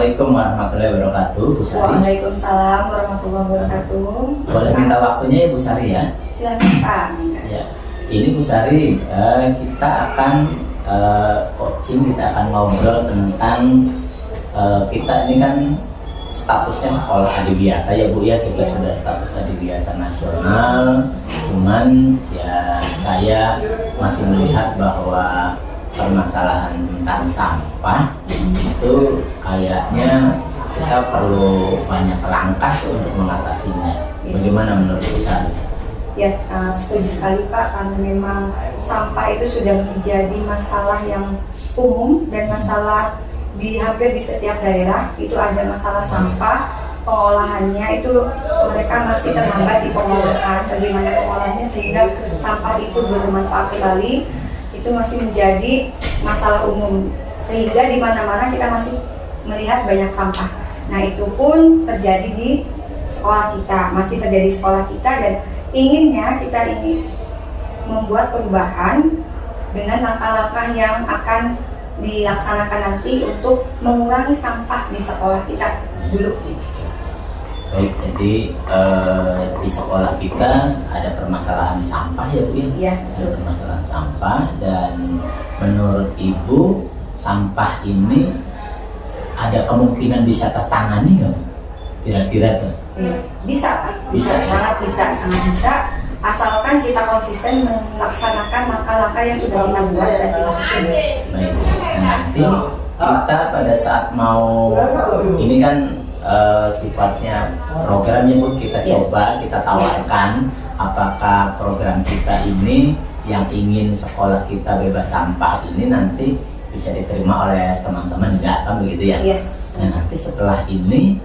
Assalamualaikum warahmatullahi wabarakatuh, Bu Sari. Waalaikumsalam warahmatullahi wabarakatuh. Boleh minta waktunya ya Bu Sari ya? Silakan Pak. Ya, ini Bu Sari, kita akan coaching, kita akan ngobrol tentang kita ini kan statusnya sekolah adiwiyata ya Bu ya, kita sudah status adiwiyata nasional. Cuman ya saya masih melihat bahwa permasalahan tentang sampah itu kayaknya kita perlu banyak langkah untuk mengatasinya. Bagaimana menurut Bu Sari? Ya, setuju sekali Pak, karena memang sampah itu sudah menjadi masalah yang umum dan masalah di hampir di setiap daerah itu ada masalah sampah. Pengolahannya itu mereka masih terhambat di pengolahan, bagaimana pengolahannya sehingga sampah itu bermanfaat kembali, itu masih menjadi masalah umum, sehingga di mana-mana kita masih melihat banyak sampah. Nah, itu pun terjadi di sekolah kita, masih terjadi di sekolah kita, dan inginnya kita ini membuat perubahan dengan langkah-langkah yang akan dilaksanakan nanti untuk mengurangi sampah di sekolah kita dulu. Baik, jadi di sekolah kita ada permasalahan sampah ya Bu ya? Iya, ada permasalahan sampah, dan menurut Ibu sampah ini ada kemungkinan bisa tertangani nggak Bu? Kira-kira tuh? Bisa Pak, Bisa. sangat bisa, asalkan kita konsisten melaksanakan langkah-langkah yang sudah kita buat dan kita susun. Baik, nah nanti kita pada saat mau ini kan sifatnya programnya Bu, kita coba, kita tawarkan apakah program kita ini yang ingin sekolah kita bebas sampah ini nanti bisa diterima oleh teman-teman, enggak kan begitu ya? Iya. Nah nanti setelah ini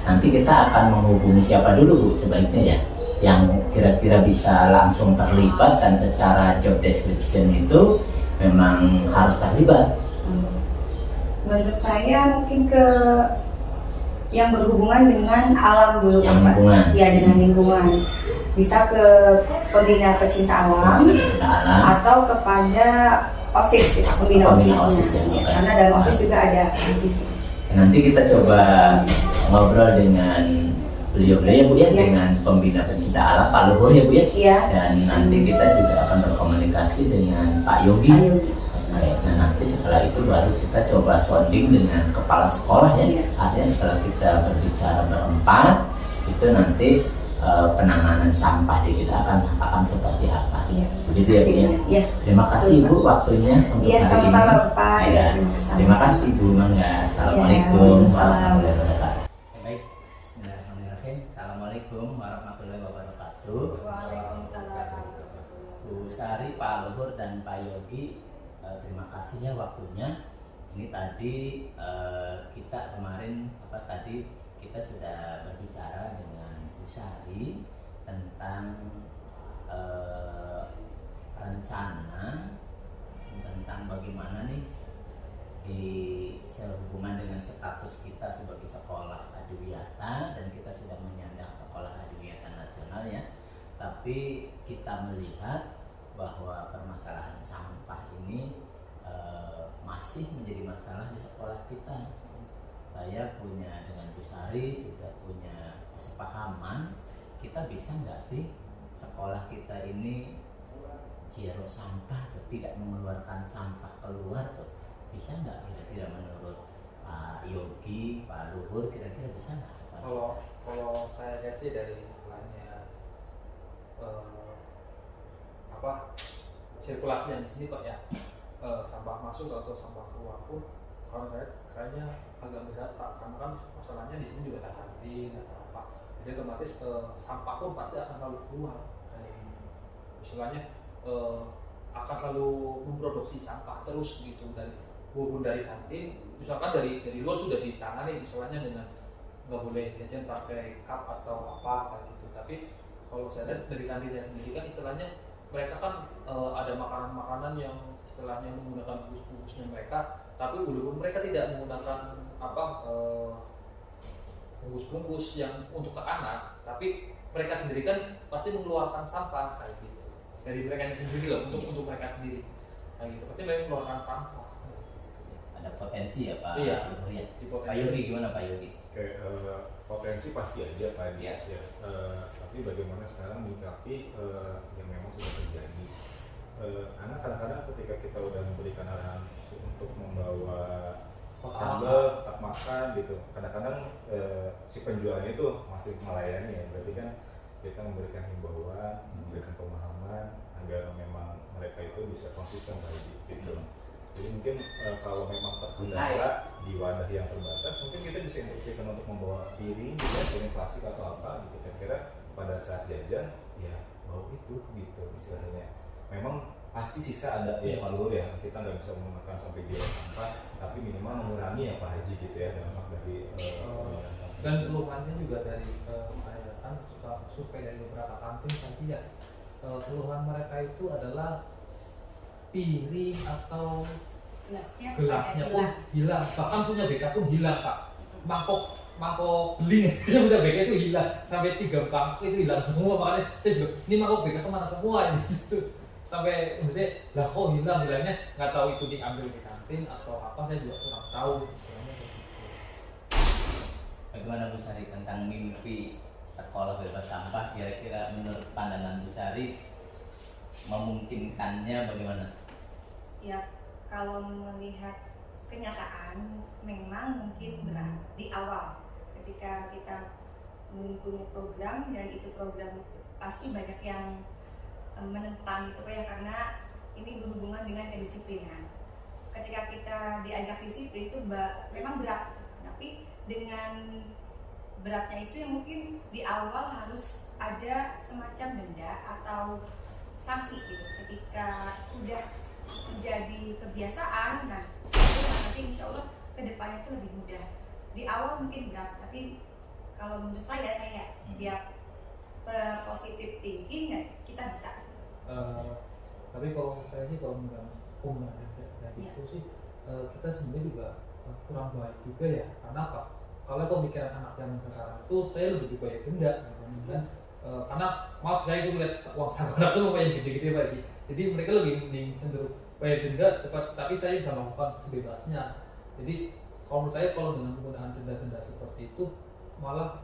nanti kita akan menghubungi siapa dulu Bu sebaiknya ya, yang kira-kira bisa langsung terlibat dan secara job description itu memang harus terlibat. Menurut saya mungkin ke yang berhubungan dengan alam dulu Yang Pak. lingkungan. Ya, dengan lingkungan. Bisa ke pembina pecinta alam atau kepada OSIS, pembina OSIS. Ya. Karena dalam OSIS juga ada divisi. Nanti kita coba ngobrol dengan beliau-beliau ya Bu ya, dengan pembina pecinta alam Pak Luhur ya Bu ya. Iya. Dan nanti kita juga akan berkomunikasi dengan Pak Yogi. Pak Yogi. Nah nanti setelah itu baru kita coba sounding dengan kepala sekolah ya. Iya. Artinya setelah kita berbicara berempat, itu nanti penanganan sampah di kita akan seperti apa. Iya. Begitu ya Bu ya. Iya. Terima kasih Bu waktunya untuk Iya, hari sama-sama ini. Pak. Ya. Terima kasih Bu Mangga. Assalamualaikum warahmatullahi wabarakatuh. Baik, Bismillahirrahmanirrahim. Assalamualaikum warahmatullahi wabarakatuh. Waalaikumsalam. Bu Sari, Pak Luhur dan Pak Yogi, terima kasih ya waktunya. Ini tadi kita kemarin kita sudah berbicara dengan Bu Sari tentang rencana tentang bagaimana nih di sehubungan dengan status kita sebagai sekolah adiwiyata, dan kita sudah menyandang sekolah adiwiyata nasional ya. Tapi kita melihat bahwa permasalahan sampah ini masih menjadi masalah di sekolah kita. Saya punya dengan Bu Sari sudah punya kesepahaman, kita bisa nggak sih sekolah kita ini zero sampah, tidak mengeluarkan sampah keluar tuh, bisa nggak kira-kira menurut Pak Yogi, Pak Luhur, kira-kira bisa nggak sekolah? Kalau saya lihat sih dari istilahnya sirkulasi yang di sini kok ya, sampah masuk atau sampah keluar pun kalau kayaknya agak berat Pak, karena kan masalahnya di sini juga ada kantin atau apa, jadi otomatis sampah pun pasti akan selalu keluar dari istilahnya akan selalu memproduksi sampah terus gitu, dari walaupun dari kantin, misalkan dari luar sudah ditangani misalnya dengan nggak boleh jajan pakai cup atau apa kayak gitu, tapi kalau saya lihat dari kantinnya sendiri kan istilahnya mereka kan ada makanan-makanan yang istilahnya menggunakan bungkus-bungkusnya mereka, tapi walaupun mereka tidak menggunakan bungkus-bungkus yang untuk ke anak, tapi mereka sendiri kan pasti mengeluarkan sampah kayak gitu dari mereka sendiri loh, untuk mereka sendiri kayak gitu, pasti mereka mengeluarkan sampah. ada potensi ya Pak Iya. Surya. Di Pak potensi. Yogi gimana Pak Yogi? Oke, potensi pasti aja Pak Adi. Iya. Ya. Tapi bagaimana sekarang menyikapi yang memang sudah terjadi. Karena kadang-kadang ketika kita udah memberikan arahan untuk membawa tabel, kotak makan gitu, kadang-kadang si penjualnya itu masih melayani ya. Berarti kan kita memberikan himbauan, memberikan pemahaman agar memang mereka itu bisa konsisten lagi gitu. Jadi mungkin kalau memang terkendala di wadah yang terbatas, mungkin kita bisa instruksikan untuk membawa piring, piring plastik atau apa gitu. Kira-kira pada saat jajan ya bawa itu gitu istilahnya. Memang pasti sisa ada ya Pak Luhur ya, kita nggak bisa menggunakan sampai kilo sampah, tapi minimal mengurangi ya Pak Haji gitu ya dampak dari dan keluhannya juga dari saya kan suka survei dari beberapa kantin tadi ya, keluhan mereka itu adalah piring atau gelasnya pun hilang, bahkan punya BK pun hilang Pak, mangkok beling yang udah BK itu hilang, sampai 3 mangkok itu hilang semua. Makanya saya juga ini mangkok BK kemana semua ini sampai maksudnya lah kok hilangnya, nggak tahu itu diambil di kantin atau apa, saya juga kurang tahu istilahnya begitu. Bagaimana Bu Sari tentang mimpi sekolah bebas sampah? Kira-kira menurut pandangan Bu Sari memungkinkannya bagaimana? Ya, kalau melihat kenyataan memang mungkin berat di awal ketika kita mempunyai program, dan itu program pasti banyak yang menentang gitu ya, karena ini berhubungan dengan kedisiplinan. Ketika kita diajak disiplin itu memang berat, tapi dengan beratnya itu yang mungkin di awal harus ada semacam denda atau sanksi gitu. Ketika sudah menjadi kebiasaan, nah itu nanti insya Allah kedepannya itu lebih mudah. Di awal mungkin berat, tapi kalau menurut saya biar positive thinking ya kita bisa. Tapi kalau saya sih kalau penggunaan denda itu sih kita sebenarnya juga kurang baik juga ya. Karena apa? Kalau pemikiran anak zaman sekarang itu saya lebih baik denda dibandingkan karena maaf saya itu lihat uang sakuran itu lumayan gede-gede Pak sih. Jadi mereka lebih cenderung bayar denda cepat, tapi saya bisa melakukan sebebasnya. Jadi kalau menurut saya kalau dengan penggunaan denda-denda seperti itu malah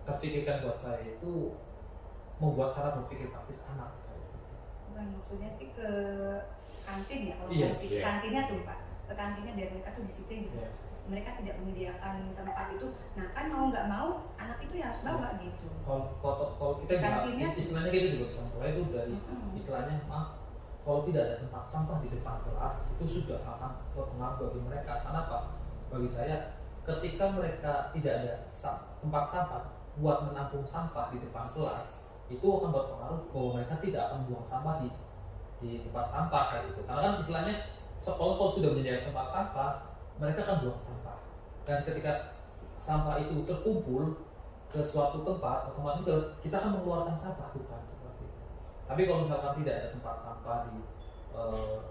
terfikirkan buat saya itu membuat cara berpikir praktis anak. Bukan, maksudnya sih ke kantin ya, kalau Yes, kantinnya tuh Pak, ke kantinnya biar mereka tuh disiplin gitu. Yeah. Mereka tidak menyediakan tempat itu, nah kan mau nggak mau anak itu ya harus bawa gitu. Kalau kita Kantinnya bisa, istilahnya kita juga bisa mulai itu dari istilahnya maaf, kalau tidak ada tempat sampah di depan kelas itu sudah akan berpengaruh bagi mereka. Karena apa? Bagi saya ketika mereka tidak ada tempat sampah buat menampung sampah di depan kelas, itu akan berpengaruh bahwa mereka tidak akan buang sampah di tempat sampah kayak gitu. Karena kan istilahnya sekolah kalau sudah menyediakan tempat sampah, mereka akan buang sampah. Dan ketika sampah itu terkumpul ke suatu tempat, otomatis kita akan mengeluarkan sampah, bukan seperti itu. Tapi kalau misalkan tidak ada tempat sampah di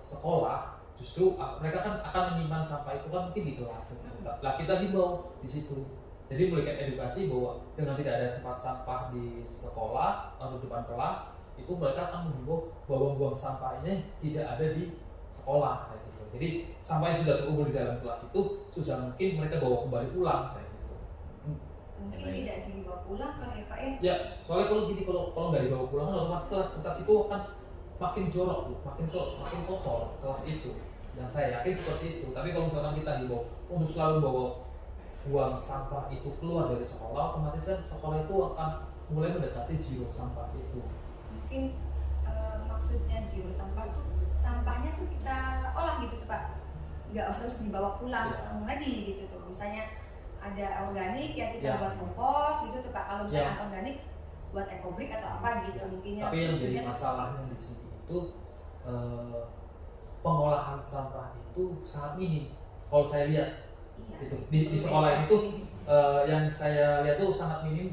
sekolah, justru mereka kan akan menyimpan sampah itu kan mungkin di kelas. Lah kita himbau di situ. Jadi memberikan edukasi bahwa dengan tidak ada tempat sampah di sekolah atau depan kelas, itu mereka akan menghimbau bahwa buang sampah ini tidak ada di sekolah kayak gitu. Jadi sampah yang sudah terkumpul di dalam kelas itu susah mungkin mereka bawa kembali pulang kayak gitu. Mungkin tidak dibawa pulang kali ya Pak ya. Ya, soalnya kalau gini kalau nggak dibawa pulang kan otomatis kertas itu akan makin jorok, makin kotor kelas itu. Dan saya yakin seperti itu. Tapi kalau misalkan kita himbau untuk selalu bawa buang sampah itu keluar dari sekolah, otomatis kan sekolah itu akan mulai mendekati zero sampah itu. Mungkin maksudnya zero sampah tuh sampahnya tuh kita olah gitu tuh Pak, nggak harus dibawa pulang lagi gitu tuh. Misalnya ada organik yang kita buat kompos gitu tuh Pak. Kalau misalnya organik buat ekobrik atau apa gitu mungkinnya. Tapi yang jadi masalahnya di sini itu pengolahan sampah itu sangat minim. Kalau saya lihat itu di sekolah itu yang saya lihat tuh sangat minim.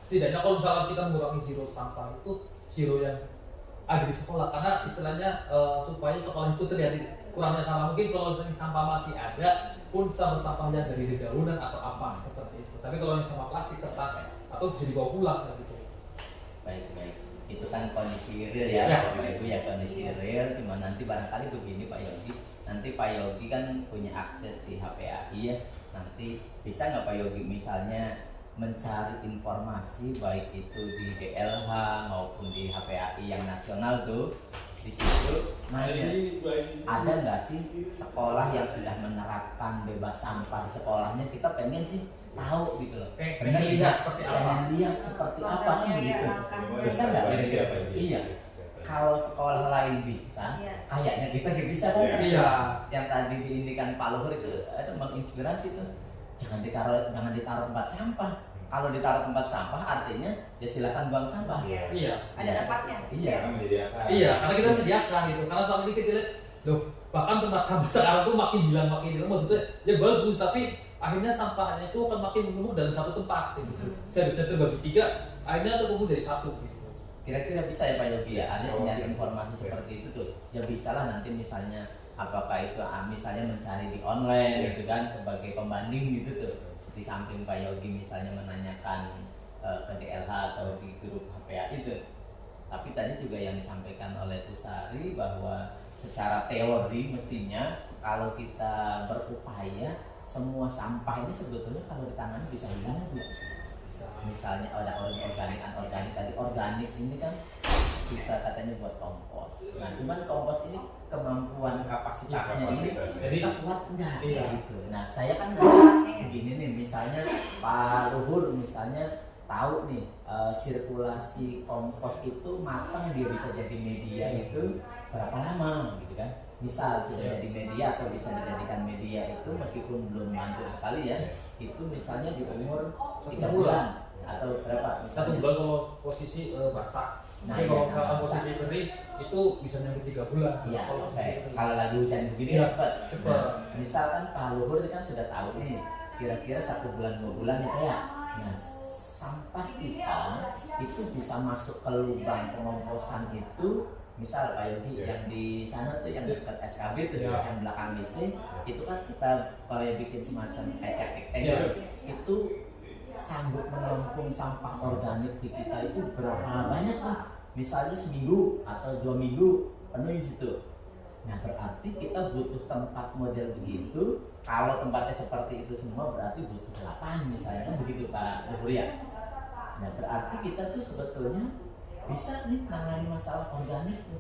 Setidaknya kalau misalnya kita mengurangi zero sampah itu zero yang ada di sekolah, karena istilahnya supaya sekolah itu terlihat kurangnya sampah. Mungkin kalau misalnya sampah masih ada pun sampah-sampahnya dari dedaunan atau apa seperti itu. Tapi kalau yang sampah plastik, kertas atau bisa dibawa pulang gitu. Baik, itu kan kondisi real ya Bapak Ibu ya, kondisi real. Cuma nanti barangkali begini Pak Yogi, nanti Pak Yogi kan punya akses di HPAI ya. Nanti bisa nggak Pak Yogi misalnya mencari informasi baik itu di DLH maupun di HPAI yang nasional tuh, di situ nanya ada nggak sih sekolah yang sudah menerapkan bebas sampah di sekolahnya? Kita pengen sih tahu gitu loh. Pengen lihat seperti apa. Pengen lihat seperti apa kan gitu. Bisa nggak kira-kira Pak Yogi? Iya. Kalau sekolah lain bisa, kayaknya kita nggak bisa kan? Iya. Yang tadi diindikan Pak Luhur itu ada menginspirasi tuh. Jangan ditaruh tempat sampah. Kalau ditaruh tempat sampah artinya ya silakan buang sampah. Iya. Ada tempatnya. Iya. Iya, karena kita menyediakan gitu. Karena selama ini kita lihat, loh, bahkan tempat sampah sekarang tuh makin hilang. Maksudnya ya bagus, tapi akhirnya sampahnya itu akan makin menumpuk dalam satu tempat gitu. Saya bisa terbagi 3, akhirnya terkumpul dari 1 gitu. Kira-kira bisa ya Pak Yogi ya? Ada mencari informasi seperti itu tuh. Ya bisa lah nanti misalnya apakah itu misalnya mencari di online gitu kan sebagai pembanding gitu tuh. Di samping Pak Yogi misalnya menanyakan ke DLH atau di grup HPA itu. Tapi tadi juga yang disampaikan oleh Pusari bahwa secara teori mestinya kalau kita berupaya semua sampah ini sebetulnya kalau ditangani bisa hilang Bu. Misalnya ada organik, anorganik tadi. Organik ini kan bisa katanya buat kompos. Nah, cuman kompos ini kemampuan kapasitasnya ini jadi kuat enggak? Iya. Gitu. Nah, saya kan begini nih, misalnya Pak Luhur misalnya tahu nih sirkulasi kompos itu matang dia bisa jadi media itu berapa lama gitu kan? Misal sudah jadi media atau bisa dijadikan media itu meskipun belum manjur sekali ya, itu misalnya di umur 3 bulan atau berapa? 1 bulan kalau posisi basah. Nah, Tapi iya, kalau sama posisi kering itu bisa nyampe 3 bulan. Iya, Kalau kalau lagi hujan begini Iya, cepat. cepat. Nah, misalkan Pak Luhur kan sudah tahu nih, kira-kira 1 bulan 2 bulan ya kayak. Nah, sampah kita itu bisa masuk ke lubang pengomposan itu. Misal Pak Yogi yang di sana tuh yang dekat SKB tuh yang belakang WC itu kan kita kayak bikin semacam septic tank itu sanggup menampung sampah organik di kita itu berapa banyak tuh? Misalnya seminggu atau 2 minggu penuh di situ. Nah berarti kita butuh tempat model begitu. Kalau tempatnya seperti itu semua berarti butuh 8 misalnya kan begitu Pak Luhur ya. Nah berarti kita tuh sebetulnya bisa nih nangani masalah organik tuh.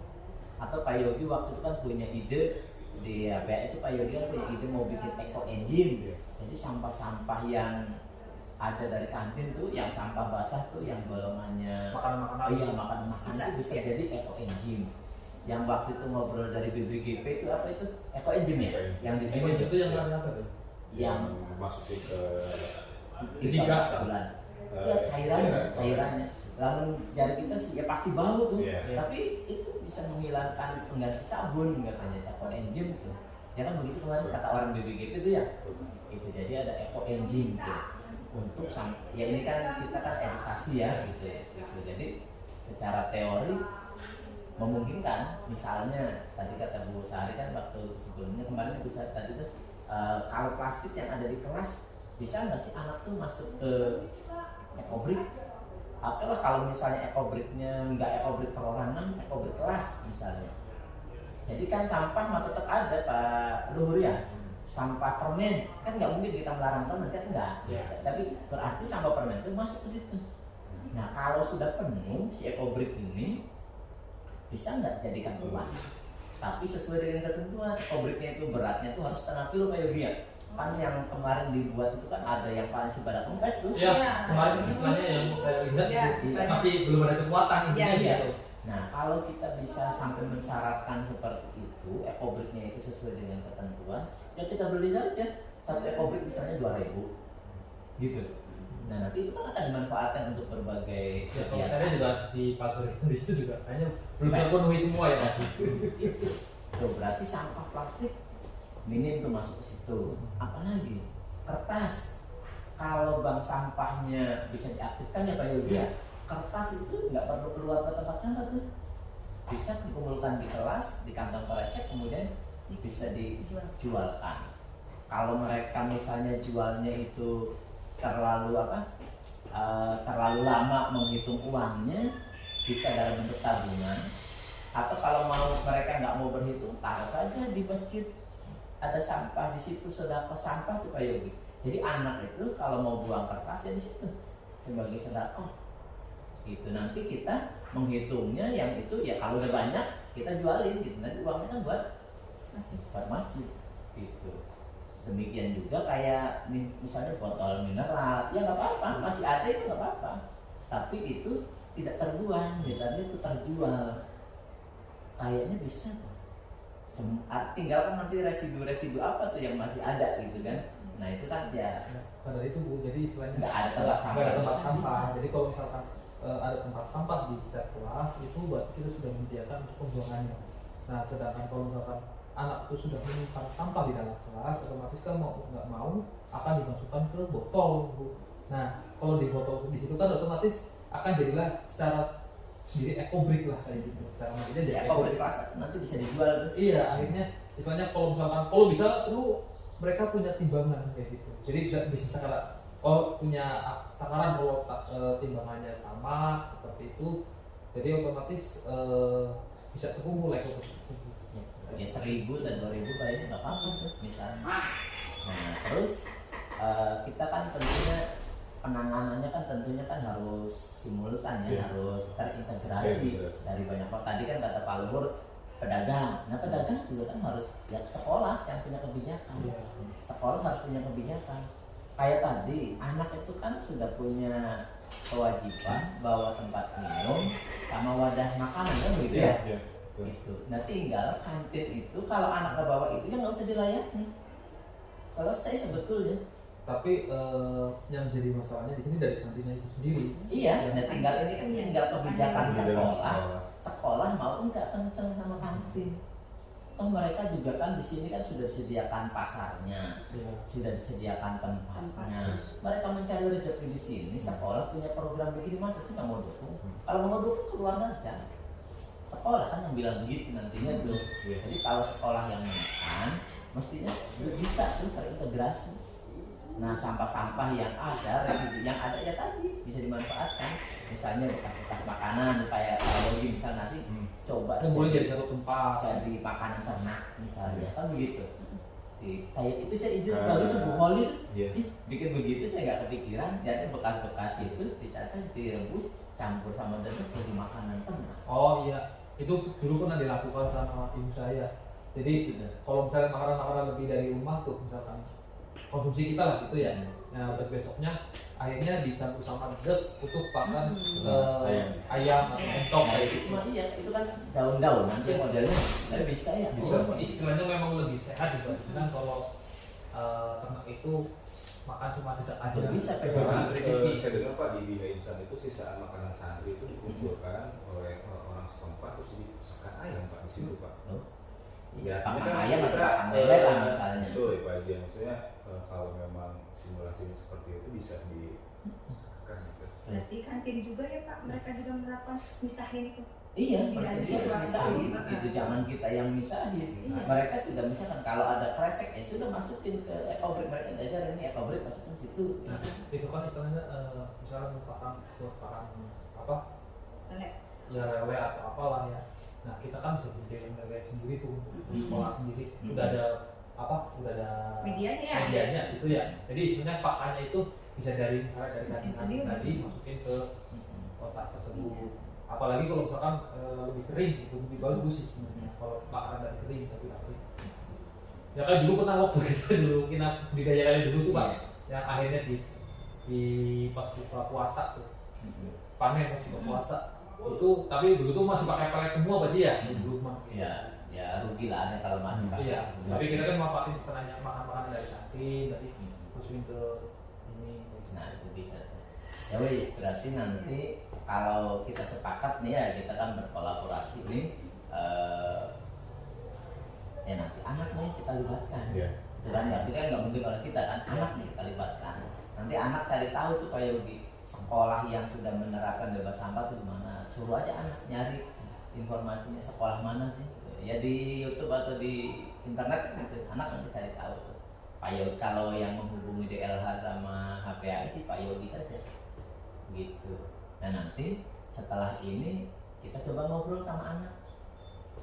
Atau Pak Yogi waktu itu kan punya ide di HPA itu Pak Yogi kan punya ide mau bikin eco engine. Jadi sampah-sampah yang ada dari kantin tuh yang sampah basah tuh yang golongannya makanan itu bisa jadi eco engine. Yang waktu itu ngobrol dari BBGP itu apa itu eco engine ya? Yang di sini itu yang apa tuh? Yang masukin ke gas bulan. Ya cairannya. Lalu jari kita sih ya pasti bau tuh, tapi itu bisa menghilangkan pengganti sabun katanya eco engine tuh. Ya kan begitu kemarin kata orang BBGP itu ya. Itu jadi ada eco engine tuh. Untuk ya ini kan kita kan edukasi ya gitu. Jadi secara teori memungkinkan misalnya tadi kata Bu Sari kan waktu sebelumnya kemarin Bu Sari tadi tuh kalau plastik yang ada di kelas bisa nggak sih anak tuh masuk ke ekobrik? Apalah kalau misalnya ekobriknya nggak ekobrik perorangan, ekobrik kelas misalnya. Jadi kan sampah mah tetap ada Pak Luhur ya. Sampah permen kan nggak mungkin kita melarang permen kan enggak. Tapi berarti sampah permen itu masuk ke situ. Nah kalau sudah penuh si ekobrik ini bisa nggak jadikan uang? Tapi sesuai dengan ketentuan ekobriknya itu beratnya itu harus 0,5 kilo Pak Yogi ya. Kan yang kemarin dibuat itu kan ada yang paling pada kempes tuh. Iya, kemarin istilahnya yang saya lihat masih belum ada kekuatan gitu. Nah, kalau kita bisa sampai mensyaratkan seperti itu, ekobriknya itu sesuai dengan ketentuan, ya kita beli saja. Satu ekobrik misalnya 2.000. Gitu. Nah, nanti itu kan akan dimanfaatkan untuk berbagai kegiatan. Saya juga di pagar di situ juga kayaknya belum terpenuhi semua ya Mas. Tuh, berarti sampah plastik minim tuh masuk ke situ. Apalagi kertas. Kalau bank sampahnya bisa diaktifkan ya Pak Yogi ya. Kertas itu nggak perlu keluar ke tempat sampah tuh. Bisa dikumpulkan di kelas, di kantong peresek, kemudian bisa dijualkan. Kalau mereka misalnya jualnya itu terlalu lama menghitung uangnya, bisa dalam bentuk tabungan. Atau kalau mereka nggak mau berhitung, taruh saja di masjid. ada sampah di situ, sedekah sampah tuh Pak Yogi. Jadi anak itu kalau mau buang kertas ya di situ sebagai sedekah. Gitu, nanti kita menghitungnya yang itu ya kalau udah banyak kita jualin gitu, nanti uangnya kan buat masjid gitu. Demikian juga kayak misalnya botol mineral, ya nggak apa-apa, masih ada itu nggak apa-apa, tapi itu tidak terbuang, gitu, itu terjual. Kayaknya bisa tuh. Tinggal kan nanti residu-residu apa tuh yang masih ada gitu kan. Nah itu kan ya Karena itu Bu, jadi istilahnya nggak ada tempat sampah. nggak ada tempat sampah. Jadi kalau misalkan ada tempat sampah di setiap kelas itu berarti kita sudah menyediakan untuk pembuangannya. Nah sedangkan kalau misalkan anak itu sudah menyimpan sampah di dalam kelas, otomatis kan mau nggak mau akan dimasukkan ke botol Bu. Nah kalau di botol di situ kan otomatis akan jadilah secara sendiri ekobrik lah kayak gitu. Cara makanya jadi ekobrik kelas nanti bisa dijual. Iya, akhirnya istilahnya kalau misalkan kalau bisa perlu mereka punya timbangan kayak gitu. Jadi bisa secara punya takaran kalau timbangannya sama seperti itu. Jadi otomatis bisa terkumpul ekobrik. Ya 1.000 dan 2.000 kayaknya nggak apa-apa tuh misalnya. Nah terus kita kan tentunya penanganannya kan tentunya kan harus simultan ya, harus terintegrasi dari banyak orang. Tadi kan kata Pak Luhur pedagang, nah pedagang juga kan harus ya sekolah yang punya kebijakan, sekolah harus punya kebijakan. Kayak tadi anak itu kan sudah punya kewajiban bawa tempat minum sama wadah makanan kan gitu ya. Itu. Nah tinggal kantin itu kalau anak nggak bawa itu ya nggak usah dilayani, selesai sebetulnya. Tapi yang jadi masalahnya di sini dari kantinnya itu sendiri. Iya, nah tinggal ini kan tinggal kebijakan sekolah mau nggak kenceng sama kantin. Toh mereka juga kan di sini kan sudah disediakan pasarnya, sudah disediakan tempatnya. Mereka mencari rezeki di sini, sekolah punya program begini masa sih nggak mau dukung? Kalau mau dukung keluar aja. Sekolah kan yang bilang begitu nantinya tuh. Jadi kalau sekolah yang menekan, mestinya bisa tuh terintegrasi. Nah sampah-sampah yang ada, residu yang ada ya tadi bisa dimanfaatkan. Misalnya bekas-bekas makanan kayak kalau misal nasi, coba boleh jadi satu tempat, jadi makanan ternak misalnya kan begitu. Kayak itu saya izin kalau itu Bu Holly bikin begitu saya nggak kepikiran. Jadi bekas-bekas itu dicacah, direbus, campur sama dedek jadi makanan ternak. Oh iya, itu dulu pernah dilakukan sama ibu saya. Jadi kalau misalnya makanan-makanan lebih dari rumah tuh misalkan konsumsi kita lah gitu ya. Nah besoknya akhirnya dicampur sama dedek untuk pakan ayam atau entok kayak gitu. Iya itu kan daun-daun nanti modelnya tapi bisa ya. Istilahnya memang lebih sehat dibandingkan kalau ternak itu makan cuma dedek aja. Bisa saya dengar Pak di Bina Insan itu sisaan makanan santri itu dikumpulkan oleh orang setempat terus dimakan ayam Pak di situ Pak. Ya, pakan ayam atau pakan lele lah misalnya. Betul Pak Haji, maksudnya kalau memang simulasinya seperti itu bisa dilakukan gitu. Berarti kantin juga ya Pak, mereka juga menerapkan misahin itu. Iya, mereka juga misahin. Itu zaman kita yang misahin. Mereka sudah misalkan kalau ada kresek ya sudah masukin ke ekobrik, mereka ngajarin ini ekobrik masukin situ. Nah, itu kan istilahnya misalnya merupakan apa? Lele atau apalah ya. Nah kita kan bisa berdiri lele sendiri tuh untuk sekolah sendiri. Udah ada udah ada medianya gitu ya. Jadi istilahnya pakannya itu bisa dari misalnya dari kantin tadi masukin ke kotak tersebut. Apalagi kalau misalkan lebih kering itu lebih bagus sih sebenarnya. Kalau makanan dari kering tapi kering. Ya kan dulu pernah waktu kita kita budidaya kali dulu tuh Pak, yang akhirnya di pas buka puasa tuh panen pas buka puasa itu, tapi dulu tuh masih pakai pelet semua Pak ya dulu mah. Ya rugi lah kalau masih pakai. Iya. Tapi kita kan manfaatin penanya makan-makanan dari kantin tadi masukin ke ini. Nah itu bisa. Ya wis berarti nanti kalau kita sepakat nih ya kita kan berkolaborasi nih. Ya nanti anak nih kita libatkan. Itu kan berarti kan nggak mungkin kalau kita kan anak nih kita libatkan. Nanti anak cari tahu tuh Pak Yogi sekolah yang sudah menerapkan bebas sampah itu mana. Suruh aja anak nyari informasinya sekolah mana sih. Ya di YouTube atau di internet gitu. Anak nanti cari tahu tuh. Pak Yogi kalau yang menghubungi DLH sama HPAI sih Pak Yogi saja. Gitu. Nah nanti setelah ini kita coba ngobrol sama anak.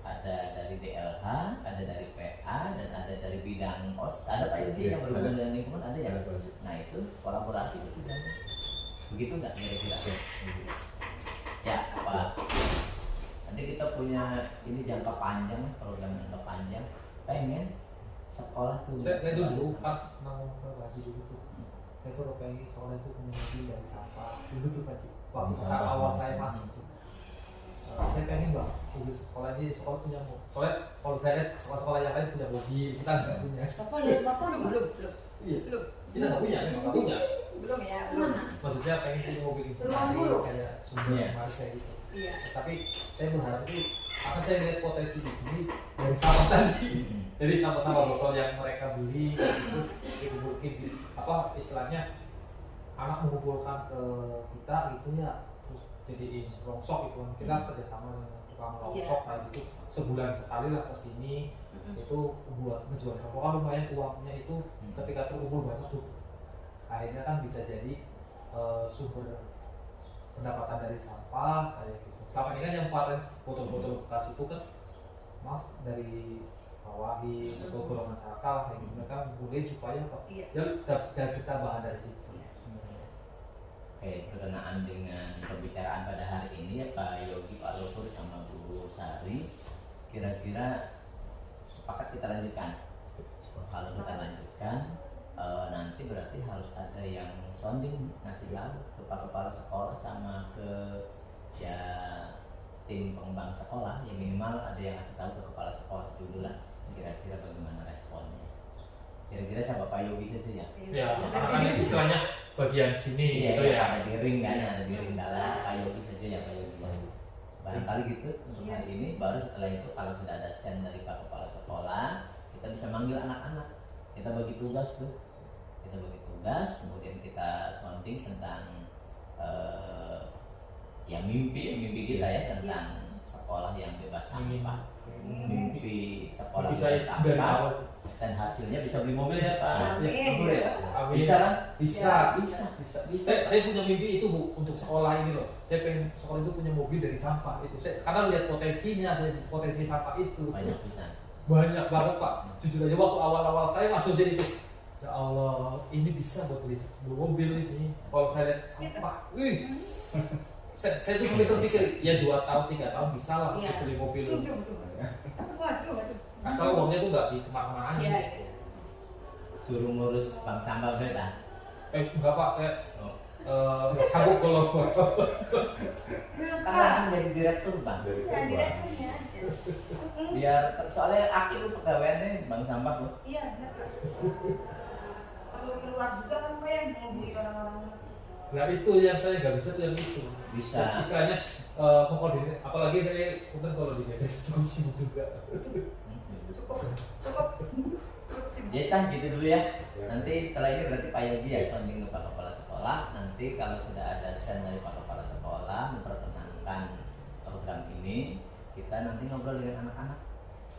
ada dari DLH, ada dari PA, dan ada dari bidang OSIS. Ada Pak Yogi yang berhubungan dengan lingkungan, ada ya? Nah itu kolaborasi itu kan. Begitu nggak kira-kira? Ya apa? Nanti kita punya ini jangka panjang, program jangka panjang. Pengen sekolah tuh. Saya dulu Pak mau lagi dulu tuh. Saya tuh pengen sekolah itu punya mobil dari sampah dulu tuh Pak Cik. Waktu saat awal saya masuk tuh. Saya pengen Bang, sekolah ini sekolah punya mobil. Soalnya kalau saya lihat sekolah-sekolah yang lain punya mobil, kita nggak punya. Bapak lihat Bapak belum? Iya. Belum. Kita nggak punya, memang nggak punya. Belum ya, belum. Maksudnya pengen punya mobil itu Belum. kayak sumber Iya. kemarin kayak gitu. Iya. Tapi saya berharap itu karena saya lihat potensi di sini dari sampah tadi. Jadi sampah-sampah botol yang mereka beli itu mungkin apa istilahnya anak mengumpulkan ke kita gitu ya, terus jadiin rongsok itu kan kita kerjasama dengan tukang rongsok kayak gitu sebulan sekali lah kesini itu buat menjual rokok kan lumayan uangnya itu ketika terkumpul banyak tuh akhirnya kan bisa jadi sumber pendapatan dari sampah kayak gitu. Selama ini kan yang paling botol-botol bekas itu kan maaf dari bawahi atau ke masyarakat kayak gitu mereka mulai supaya apa ya dan kita bahan dari situ. Oke, berkenaan dengan pembicaraan pada hari ini ya Pak Yogi, Pak Luhur sama Bu Sari, kira-kira sepakat kita lanjutkan. Kalau kita lanjutkan, nanti berarti harus ada yang sounding ngasih tahu ke kepala sekolah sama ke ya tim pengembang sekolah, ya minimal ada yang ngasih tahu ke kepala sekolah dulu lah, kira-kira bagaimana responnya. Kira-kira sama Pak Yogi saja ya. Ya, karena kan istilahnya bagian sini Iya, gitu iya, ya. ada di ring kan, ada di ring dalam Pak Yogi saja ya Pak Yogi. Barangkali gitu untuk hari ini. Baru setelah itu kalau sudah ada sen dari Pak Kepala Sekolah, kita bisa manggil anak-anak. Kita bagi tugas tuh. Kita bagi tugas, kemudian kita sounding tentang ya mimpi kita ya tentang sekolah yang bebas sampah. Mimpi sekolah bebas sampah. Dan hasilnya bisa beli mobil ya Pak. Amin. Boleh ya? Amin. Bisa kan? Bisa. Bisa. Saya punya mimpi itu Bu untuk sekolah ini loh. Saya pengen sekolah itu punya mobil dari sampah itu. Saya karena lihat potensinya, potensi sampah itu. Banyak bisa. Banyak banget Pak. Jujur aja waktu awal-awal saya langsung jadi itu. Ya Allah, ini bisa buat beli mobil ini. Kalau saya lihat sampah, saya tuh sampai terpikir ya 2 tahun 3 tahun bisa lah Iya. beli mobil. Waduh. Asal uangnya tuh nggak di kemana-mana aja. Iya. Suruh ngurus bank sampah beda. Enggak Pak, saya sanggup kalau bocor. Kan langsung jadi direktur bank. Ya, direkturnya aja. Biar soalnya aku tuh pegawainya bank sampah loh. Iya, benar. Perlu keluar juga kan Pak yang mau beli orang-orang. Nah itu yang saya nggak bisa tuh yang itu. Bisa. Istilahnya mengkoordinir, apalagi saya mungkin kalau di Medan cukup sibuk juga. Cukup sibuk. Ya sudah gitu dulu ya. Nanti setelah ini berarti Pak Yogi ya sounding ke Pak Kepala Sekolah. Nanti kalau sudah ada sen dari Pak Kepala Sekolah memperkenalkan program ini, kita nanti ngobrol dengan anak-anak.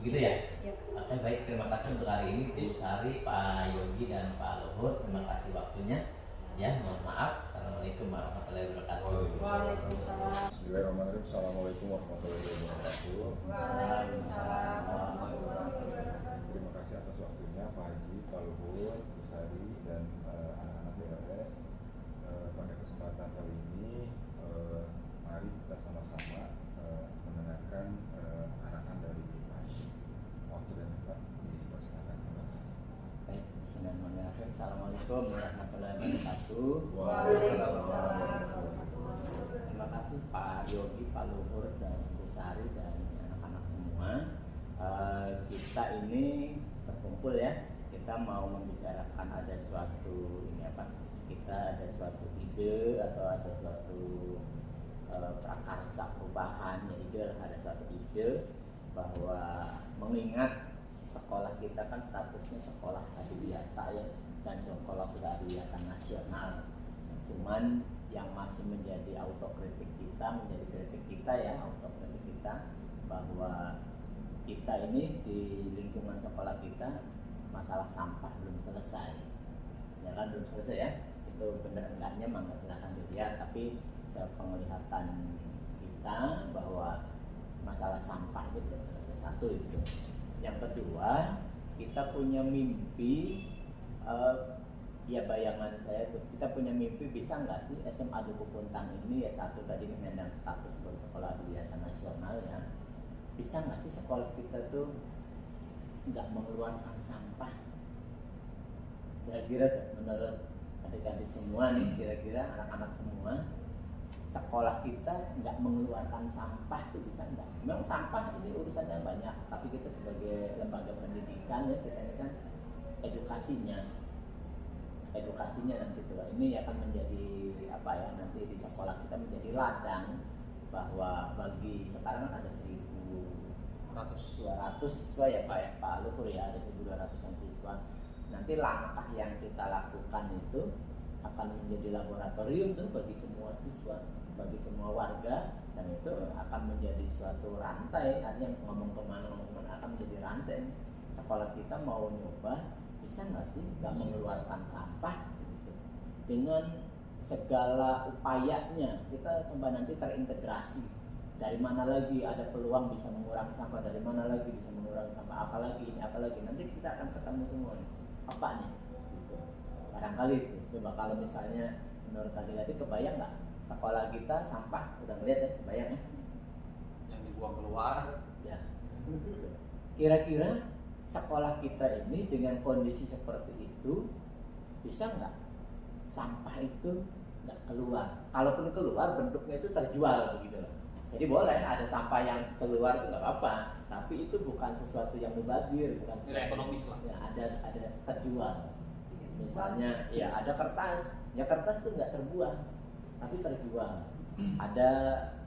Begitu ya? Iya. Oke baik, terima kasih untuk hari ini Bu Sari, Pak Yogi dan Pak Luhur. Terima kasih waktunya. Ya, mohon maaf. Assalamualaikum warahmatullahi wabarakatuh. Waalaikumsalam. Bismillahirrahmanirrahim. Assalamualaikum warahmatullahi wabarakatuh. Waalaikumsalam warahmatullahi wabarakatuh. Terima kasih atas waktunya Pak Haji, Pak Luhur, Bu Sari, dan anak-anak BLS. Pada kesempatan kali ini, mari kita sama-sama mendengarkan arahan dari Pak Haji. Waktu dan tempat dipersilakan. Baik, bismillahirrahmanirrahim. Assalamualaikum warahmatullahi wabarakatuh. Waalaikumsalam. Terima kasih Pak Yogi, Pak Luhur, dan Bu Sari dan anak-anak semua. Kita ini berkumpul ya. Kita mau membicarakan ada suatu ini apa? Kita ada suatu ide atau ada suatu prakarsa perubahan. Ide ada suatu ide bahwa mengingat sekolah kita kan statusnya sekolah adiwiyata ya, dan sekolah sudah adiwiyata nasional. Cuman yang masih menjadi autokritik kita, menjadi kritik kita ya, autokritik kita bahwa kita ini di lingkungan sekolah kita masalah sampah belum selesai. Ya kan belum selesai ya. Itu benar enggaknya mangga silahkan dilihat, tapi sepenglihatan kita bahwa masalah sampah itu belum selesai. Satu itu. Yang kedua, kita punya mimpi, ya bayangan saya tuh, kita punya mimpi bisa nggak sih SMA Duku Puntang ini ya satu tadi menyandang status sebagai sekolah adiwiyata nasional ya, bisa nggak sih sekolah kita tuh nggak mengeluarkan sampah? Kira-kira tuh, menurut adik-adik semua nih, kira-kira anak-anak semua, sekolah kita nggak mengeluarkan sampah itu bisa nggak? Memang sampah ini urusannya banyak, tapi kita sebagai lembaga pendidikan ya, kita ini kan edukasinya nanti tuh ini akan menjadi apa ya, nanti di sekolah kita menjadi ladang bahwa bagi sekarang kan ada 1.200 siswa ya Pak Luhur ya, ada 1.200 siswa. Nanti langkah yang kita lakukan itu akan menjadi laboratorium tuh bagi semua siswa, bagi semua warga, dan itu akan menjadi suatu rantai. Artinya ngomong kemana akan menjadi rantai. Sekolah kita mau nyoba, bisa nggak sih nggak mengeluarkan sampah gitu. Dengan segala upayanya kita coba nanti terintegrasi. Dari mana lagi ada peluang bisa mengurangi sampah, dari mana lagi bisa mengurangi sampah, apalagi nanti kita akan ketemu semua nih, apa nih gitu. Barangkali itu coba kalau misalnya menurut adik-adik kebayang nggak sekolah kita sampah, udah ngeliat ya, kebayang ya yang dibuang keluar ya gitu. Kira-kira sekolah kita ini dengan kondisi seperti itu bisa nggak sampah itu nggak keluar? Kalaupun keluar bentuknya itu terjual begitu loh. Jadi boleh ada sampah yang keluar itu nggak apa-apa, tapi itu bukan sesuatu yang mubazir, bukan nilai ekonomis lah. ya, ada terjual. Misalnya ya ada kertas, ya kertas itu nggak terbuang, tapi terjual. Ada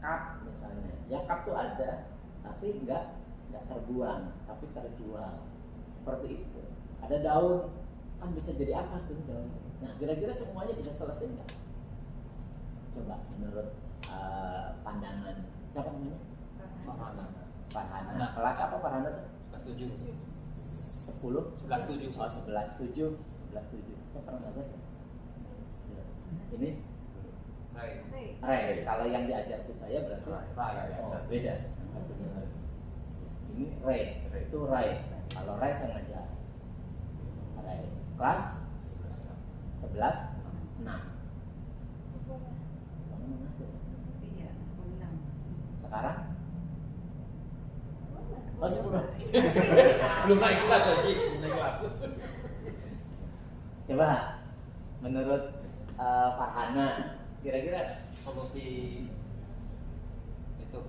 cup misalnya, ya cup tuh ada, tapi nggak terbuang, tapi terjual. Seperti itu. Ada daun, kan bisa jadi apa tuh daun? Nah kira-kira semuanya bisa selesai nggak? Coba menurut pandangan siapa namanya? Farhana. Kelas apa Farhana tuh? 7 10? 11-7. Oh 11-7. Saya pernah ngajar ya? Ini? Ray. Kalau yang diajar ke saya berarti Ray. oh, beda. Ini Ray. Itu Ray. Kalau Ray saya ngajar. Ray. Kelas 11 6. Sekarang? Oh 10. Belum naik kelas Haji, belum naik kelas. Coba menurut Farhana kira-kira Solusi itu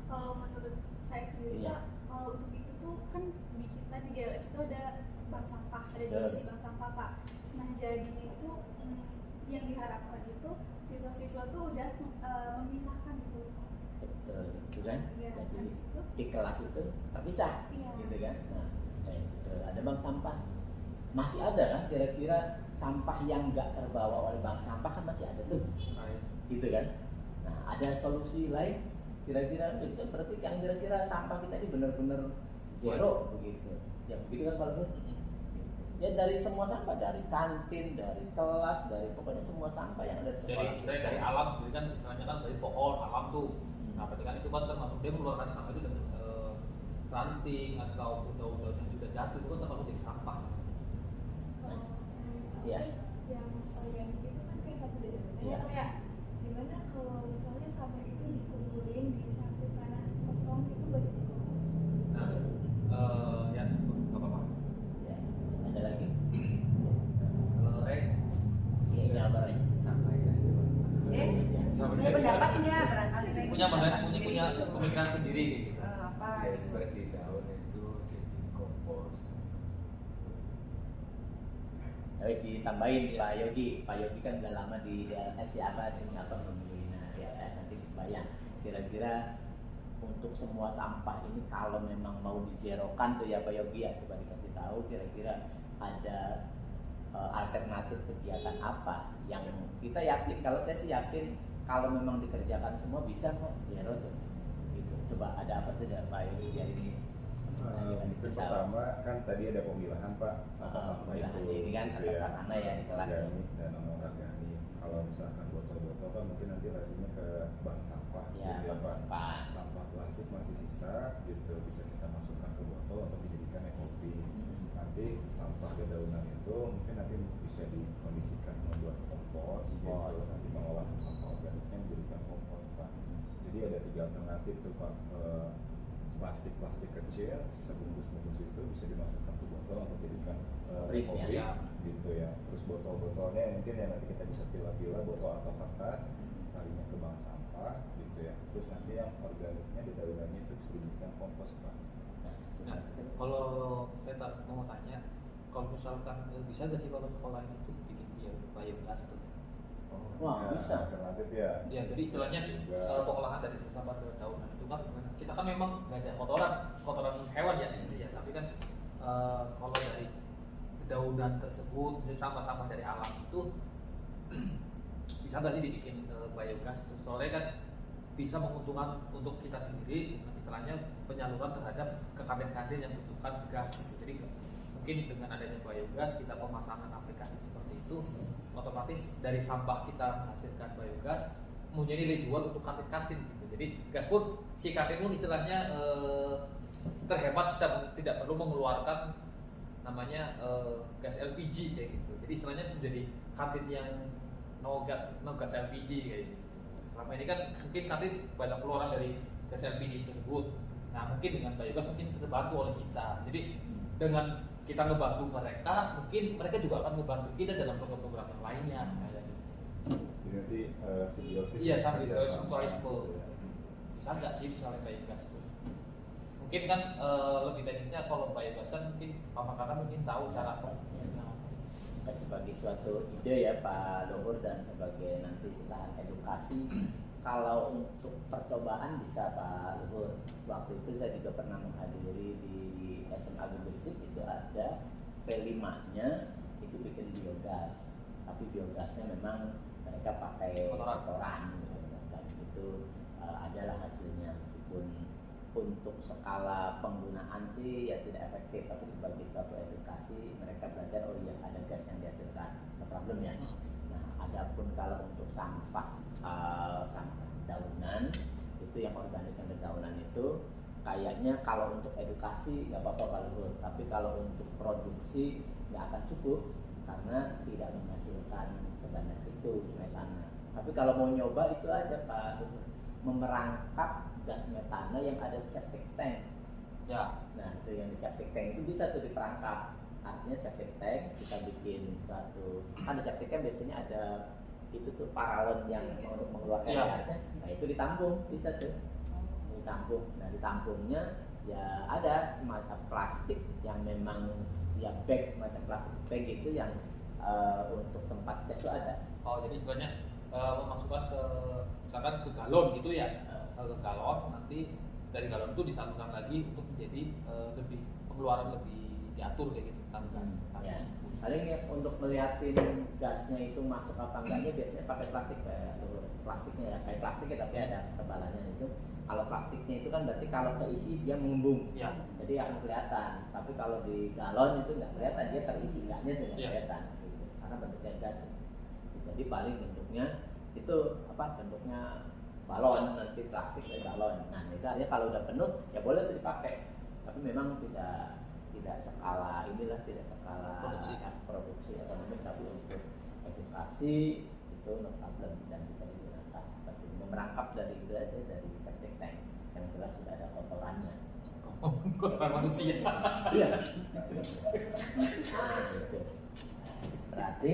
Kalau menurut saya sendiri Iya. kalau untuk itu tuh kan di kita di GLS itu ada bank sampah, ada Betul. divisi bank sampah Pak. Nah jadi itu yang diharapkan itu siswa-siswa tuh udah memisahkan gitu. betul gitu kan? Iya, Jadi habis itu di kelas itu terpisah Iya. gitu kan? Nah, ada bank sampah. Masih ada kan kira-kira sampah yang nggak terbawa oleh bank sampah kan masih ada tuh, gitu kan? Nah ada solusi lain kira-kira itu berarti yang kira-kira sampah kita ini benar-benar zero begitu. Ya begitu kan kalau ya dari semua sampah, dari kantin, dari kelas, dari pokoknya semua sampah yang ada di sekolah. dari alam sendiri kan istilahnya kan dari pohon alam tuh. Nah berarti kan itu kan termasuk dia mengeluarkan sampah itu dengan ranting atau daun-daun yang sudah jatuh itu kan termasuk jadi sampah. Iya. Yang organik itu kan kayak satu dari Iya. ya. Gimana kalau misalnya sampah itu dikumpulin di satu tanah kosong itu buat jadi kompost? Nah, ya nggak apa-apa. Ya, ada lagi? Rek, Iya, apa Ray? Punya pendapatnya barangkali Ray punya sendiri punya gitu. pemikiran sendiri gitu. Apa Ya, gitu. seperti daun itu jadi kompos. Harus ditambahin Pak Yogi kan udah lama di DLS ya, apa nemuin DLS nanti bayang kira-kira untuk semua sampah ini kalau memang mau dizerokan tuh ya Pak Yogi ya, coba dikasih tahu kira-kira ada alternatif kegiatan apa yang kita yakin, kalau saya sih yakin kalau memang dikerjakan semua bisa kok zero tuh gitu. Coba ada apa saja Pak Yogi biar ini Mungkin pertama kan tadi ada pemilahan Pak sampah-sampah pemilahan itu ini kan gitu kata Farhana ya di kelas. organik dan non organik. kalau misalkan botol-botol kan mungkin nanti larinya ke bank sampah Ya, gitu ya Pak. sampah. Sampah plastik masih sisa gitu bisa kita masukkan ke botol untuk dijadikan ekopi. Nanti sampah dedaunan itu mungkin nanti bisa dikondisikan membuat kompos gitu. Nanti mengolah sampah organiknya menjadikan kompos Pak. Jadi ada 3 alternatif tuh Pak. Plastik kecil, sisa bungkus-bungkus itu bisa dimasukkan ke botol untuk dijadikan Ring, ekopi ya. gitu ya. Terus botol-botolnya mungkin ya nanti kita bisa pilah-pilah botol atau kertas, larinya ke bank sampah gitu ya. Terus nanti yang organiknya dedaunannya itu bisa dijadikan kompos Pak. Nah, kalau saya mau tanya, kalau misalkan bisa nggak sih kalau sekolah itu bikin biogas tuh? Wah, Ya, bisa. alternatif ya. Ya, jadi istilahnya Juga. pengolahan dari sisa dedaunan itu kan kita kan memang nggak ada kotoran hewan ya di sini ya, tapi kan kalau dari dedaunan tersebut, sampah-sampah dari alam itu bisa nggak sih dibikin biogas tuh? Soalnya kan bisa menguntungkan untuk kita sendiri dengan istilahnya penyaluran terhadap ke kadin-kadin yang membutuhkan gas gitu. Jadi mungkin dengan adanya biogas kita pemasangan aplikasi seperti itu otomatis dari sampah kita menghasilkan biogas mempunyai nilai jual untuk kantin-kantin gitu. Jadi gas pun si kantin pun istilahnya terhemat, kita tidak perlu mengeluarkan namanya gas LPG kayak gitu. Jadi istilahnya menjadi kantin yang no gas LPG kayak gitu. Selama ini kan mungkin kantin banyak keluaran dari gas LPG tersebut. Nah mungkin dengan biogas mungkin terbantu oleh kita. Jadi dengan kita ngebantu mereka, mungkin mereka juga akan ngebantu kita dalam program-program yang lainnya. Kayak gitu. Jadi nanti simbiosis. Iya, sambil kerjasama mutualisme. gitu ya. Bisa nggak sih misalnya biogas itu? Mungkin kan lebih teknisnya kalau biogas kan mungkin Pak Makanan mungkin tahu cara pembuatnya. Sebagai suatu ide ya Pak Luhur dan sebagai nanti lahan edukasi, kalau untuk percobaan bisa Pak Luhur. Waktu itu saya juga pernah menghadiri di SMA Gegesik, itu ada P5-nya itu bikin biogas, tapi biogasnya memang mereka pakai kotoran gitu. Dan itu adalah hasilnya, meskipun untuk skala penggunaan sih ya tidak efektif, tapi sebagai suatu edukasi mereka belajar oh iya ada gas yang dihasilkan, no problem ya. Nah adapun kalau untuk sampah daunan itu yang organik dan dedaunan itu kayaknya kalau untuk edukasi nggak apa-apa Pak Luhur, tapi kalau untuk produksi nggak akan cukup karena tidak menghasilkan sebanyak itu metana. Tapi kalau mau nyoba itu aja Pak Luhur, memerangkap gas metana yang ada di septic tank. Ya. Nah itu yang di septic tank itu bisa tuh diperangkap. Artinya septic tank kita bikin suatu, kan di septic tank biasanya ada itu tuh paralon yang untuk mengeluarkan gasnya. Nah itu ditampung, bisa tuh ditampung. Nah ditampungnya ya ada semacam plastik yang memang ya bag, semacam plastik bag itu yang untuk tempat gas itu ada. Oh jadi istilahnya memasukkan ke misalkan ke galon gitu ya, ke galon, nanti dari galon itu disalurkan lagi untuk menjadi lebih pengeluaran lebih diatur kayak gitu tentang gas. Ya. Paling ya, untuk melihatin gasnya itu masuk apa enggaknya biasanya pakai plastik kayak plastiknya ya, kayak plastiknya tapi ada ketebalannya itu. Kalau plastiknya itu kan berarti kalau keisi dia mengembung, Ya. jadi akan kelihatan. Tapi kalau di galon itu nggak kelihatan, dia terisi enggaknya itu nggak Ya. kelihatan, gitu. Karena bentuknya gas. Jadi paling bentuknya itu apa? Bentuknya balon, nanti plastik dari galon. Nah itu artinya kalau udah penuh ya boleh tuh dipakai. Tapi memang tidak skala inilah, tidak skala produksi ekonomi, tapi untuk edukasi itu no problem dan bisa digunakan. Tapi merangkap dari itu aja, dari septic tank yang jelas sudah ada kotorannya. Kotoran manusia. Iya. Nah, itu. Berarti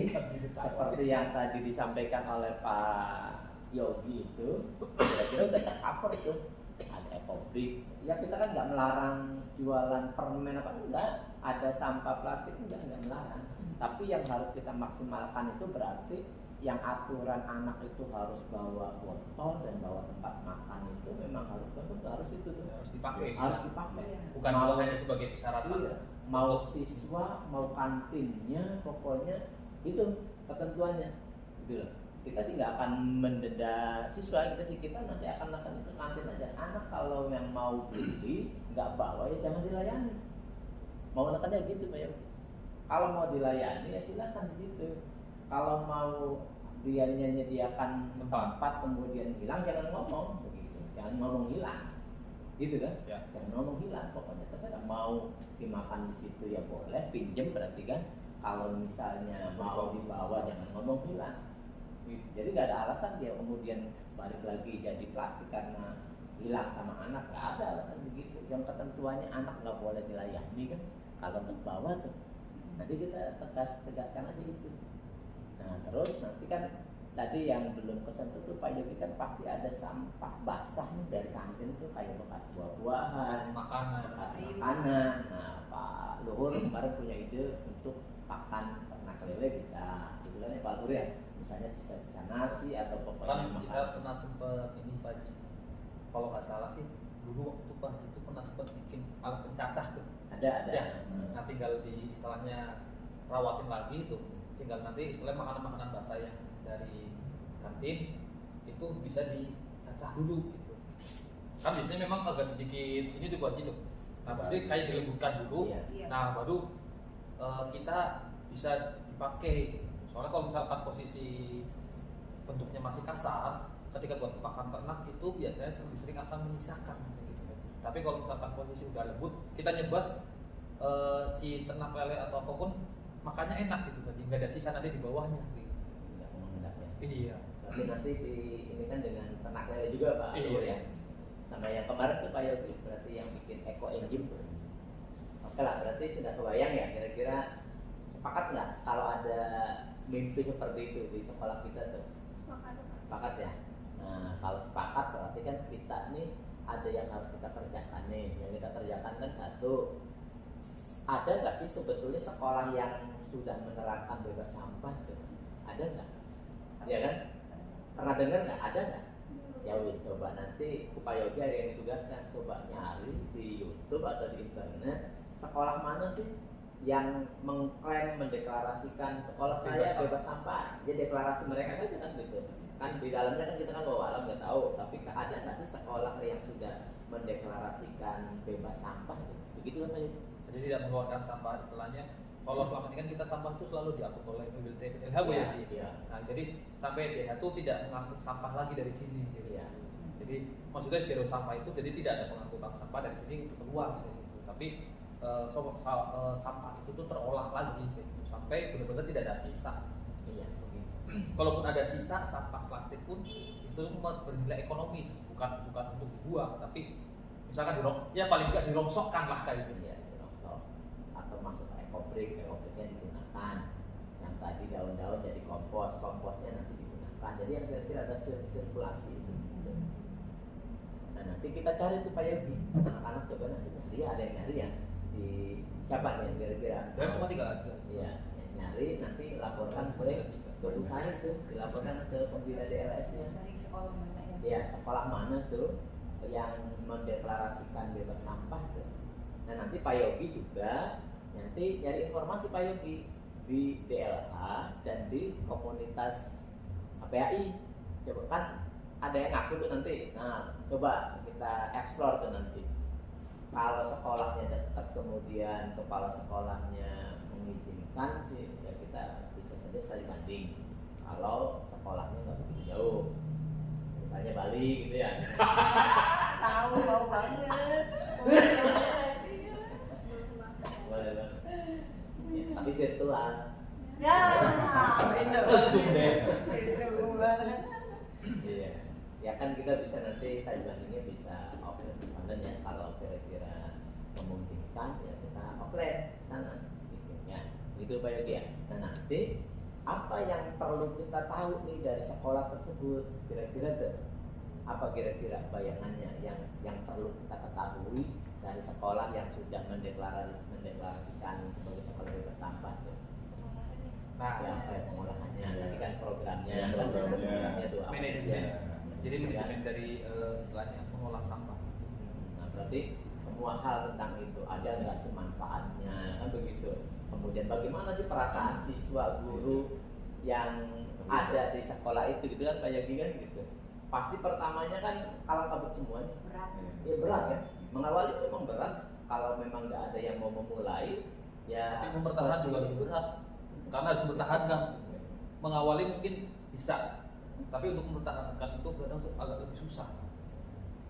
seperti yang tadi disampaikan oleh Pak Yogi itu, kira-kira udah tercover tuh. Ada ekobrik, ya kita kan nggak melarang jualan permen apa enggak, ada sampah plastik enggak melarang. Tapi yang harus kita maksimalkan itu berarti yang aturan anak itu harus bawa botol dan bawa tempat makan itu memang harus itu tuh. Harus dipakai. Harus dipakai. Bukan hanya sebagai persyaratan. Iya. Mau siswa, mau kantinnya, pokoknya itu ketentuannya. Gitu loh. Kita sih nggak akan mendeda siswa, kita nanti akan lakukan itu kantin aja. Anak kalau yang mau beli nggak bawa ya jangan dilayani. Mau anak aja gitu Pak Yogi. Kalau mau dilayani ya silakan di situ. Kalau mau dia menyediakan tempat kemudian hilang, jangan ngomong begitu, jangan ngomong hilang, gitu kan? Ya. Jangan ngomong hilang, pokoknya terserah mau dimakan di situ ya boleh, pinjem berarti kan. Kalau misalnya mau dibawa jangan ngomong hilang. Gitu. Jadi nggak ada alasan dia kemudian balik lagi jadi plastik karena hilang sama anak, nggak ada alasan begitu. Yang ketentuannya anak nggak boleh dilayani kan, kalau nggak bawa tuh. Nanti kita tegaskan aja itu. Nah terus nanti kan tadi yang belum kesentuh tuh Pak Yogi kan pasti ada sampah basah nih dari kantin tuh kayak bekas buah-buahan, Makanan. bekas makanan. Nah Pak Luhur kemarin punya ide untuk pakan ternak lele bisa, gitu kan ya Pak Luhur ya. Misalnya sisa-sisa nasi atau pokoknya Kan kita makanan. pernah sempet ini Pak Ji, kalau nggak salah sih dulu waktu Pak Ji itu pernah sempet bikin alat pencacah tuh. Ada. Ya, nah tinggal di istilahnya rawatin lagi tuh, tinggal nanti istilahnya makanan-makanan basah yang dari kantin itu bisa dicacah dulu gitu. Kan biasanya memang agak sedikit ini tuh Pak Ji tuh. Nah, berarti kayak dilembutkan dulu. Iya. Nah, baru kita bisa dipakai. Soalnya kalau misalkan posisi bentuknya masih kasar, ketika buat pakan ternak itu biasanya sering akan menyisakan gitu. Tapi kalau misalkan posisi udah lembut, kita nyebat si ternak lele atau apapun makannya enak gitu, berarti nggak ada sisa nanti di bawahnya. Gitu. Bisa mengendapnya. Iya. Tapi nanti ini kan dengan ternak lele juga Pak Iya. Luhur ya. Sama yang kemarin tuh Pak Yogi, berarti yang bikin eco engine tuh. Oke lah, berarti sudah kebayang ya kira-kira sepakat nggak kalau ada mimpi seperti itu di sekolah kita tuh? Sepakat ya. Nah kalau sepakat berarti kan kita nih ada yang harus kita kerjakan nih. Yang kita kerjakan kan satu, ada nggak sih sebetulnya sekolah yang sudah menerapkan bebas sampah tuh? Ada nggak? Ya kan? Pernah dengar nggak? Ada nggak? Ya wis, coba nanti Pak Yogi ada yang ditugaskan, coba nyari di YouTube atau di internet sekolah mana sih yang mengklaim mendeklarasikan sekolah saya bebas sampah. Ya deklarasi mereka saja kan gitu. Kan di dalamnya kan kita kan bawa alam nggak tahu, tapi ada nggak sih sekolah yang sudah mendeklarasikan bebas sampah tuh? Begitu kan Pak Yogi? Jadi tidak mengeluarkan sampah istilahnya. Kalau selama ini kan kita sampah itu selalu diangkut oleh mobil TPLH Bu ya Ji. Iya. Nah jadi sampai DH itu tidak mengangkut sampah lagi dari sini. Gitu. Iya. Jadi maksudnya zero sampah itu jadi tidak ada pengangkutan sampah dari sini untuk keluar gitu. Tapi sampah itu tuh terolah lagi gitu. Sampai benar-benar tidak ada sisa. Iya, begitu. Kalaupun ada sisa sampah plastik pun itu bernilai ekonomis, bukan untuk dibuang, tapi misalkan ya paling nggak dirongsokkan lah kayak gitu. Iya, dirongsok atau masuk ke ekobrik yang digunakan. Yang tadi daun-daun jadi komposnya nanti digunakan. Jadi yang kira-kira ada sirkulasi itu. Nah nanti kita cari tuh Pak Yogi, anak-anak coba nanti nyari, ada yang nyari ya di siapa nih yang kira-kira? Dan cuma 3. Iya, yang nyari nanti laporkan ke perusahaan itu, dilaporkan ke pembina DLS-nya. Dari sekolah mana ya? Iya, sekolah mana tuh yang mendeklarasikan bebas sampah tuh. Nah nanti Pak Yogi juga nanti nyari informasi Pak Yogi di DLH dan di komunitas APAI. Coba kan ada yang ngaku tuh nanti. Nah coba kita explore tuh nanti. Kalau sekolahnya dekat kemudian kepala sekolahnya mengizinkan sih ya kita bisa saja sekali banding. Kalau sekolahnya nggak begitu jauh, misalnya Bali gitu ya. Tahu bau banget. Boleh banget. Ya, tapi virtual. Ya, itu. Langsung deh. Itu banget. Iya. Ya kan kita bisa nanti tadi bandingnya bisa offline online ya. Kalau kira-kira memungkinkan ya kita offline sana gitu ya. Itu Pak Yogi ya. Nah nanti apa yang perlu kita tahu nih dari sekolah tersebut kira-kira tuh? Apa kira-kira bayangannya yang perlu kita ketahui dari sekolah yang sudah mendeklarasikan sebagai sekolah bebas sampah tuh? Nah, Ya, kayak pengolahannya, tadi kan programnya, Ya, kan programnya. tuh apa manajemen. aja. Jadi Ya. manajemen dari istilahnya mengolah sampah. Nah berarti semua hal tentang itu ada nggak sih manfaatnya kan begitu. Kemudian bagaimana sih perasaan siswa guru yang ada di sekolah itu gitu kan Pak Yogi kan gitu. Pasti pertamanya kan kalang kabut semuanya. Berat. Ya berat ya. Mengawali memang berat. Kalau memang nggak ada yang mau memulai ya. Tapi mempertahankan juga lebih berat karena harus mempertahankan. Mengawali mungkin bisa, tapi untuk mempertahankan itu kadang agak lebih susah.